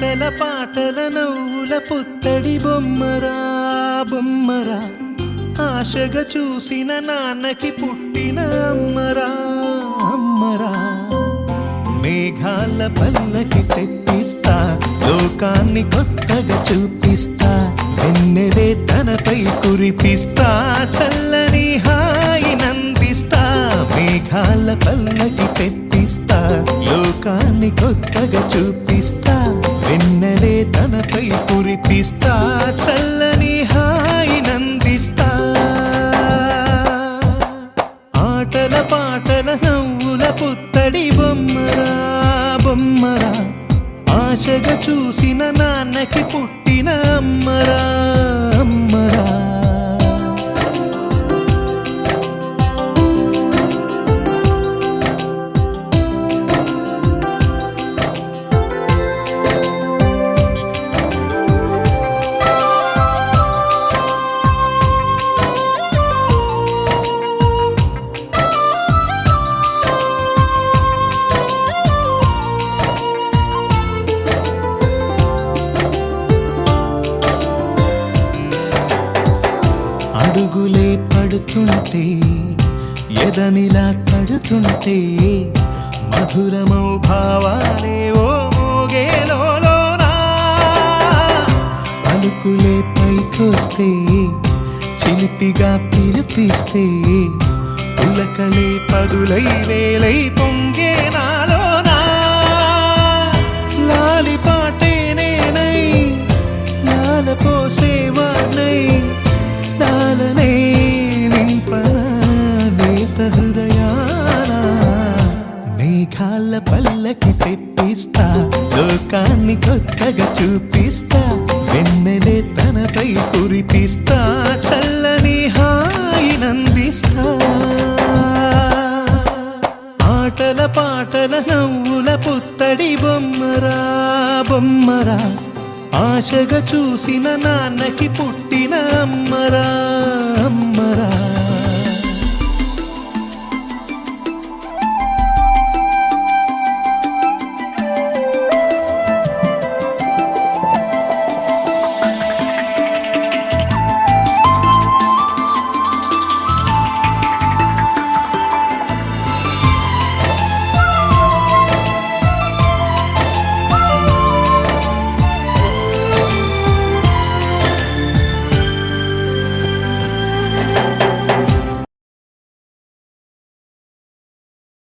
ఆటల పాటల నవ్వుల పుత్తడి బొమ్మరా బొమ్మరా, ఆశగా చూసిన నాన్నకి పుట్టిన అమ్మరా అమ్మరా. మేఘాల పల్లకి తెప్పిస్తా, లోకాన్ని కొత్తగా చూపిస్తా, వెన్నెలే తనపై కురిపిస్తా, చల్లని హాయి నందిస్తా. మేఘాల పల్లకి తెప్పిస్తా, లోకాన్ని కొత్తగా చూపిస్తా, వెన్నెలే తనపై కురిపిస్తా, చల్లని హాయి నందిస్తా. ఆటల పాటల నవ్వుల పుత్తడి బొమ్మరా బొమ్మరా, ఆశగా చూసిన నాన్నకి పుట్టిన అమ్మరా అమ్మరా. అడుగులే పడుతుంటే ఎదనిలా తడుతుంటే, మధురమౌ భావాలే ఓ మోగేలోనా. పలుకులే పైకొస్తే చిలిపిగా పిలిపిస్తే, పులకలే పదులై వేలై పొంగే నాలోనా. లాలి పాటే నేనై లాల పోసేవాణ్ణై, లాలనే నింపన నేత హృదయాన. మేఘాల పల్లకి తెప్పిస్తా, లోకాన్ని కొత్తగా చూపిస్తా, వెన్నెలే తనపై కురిపిస్తా, చల్లని హాయి నందిస్తా. ఆటల పాటల నవ్వుల పుత్తడి బొమ్మరా బొమ్మరా, ఆశగా చూసిన నాన్నకి పుట్టిన అమ్మరా అమ్మరా.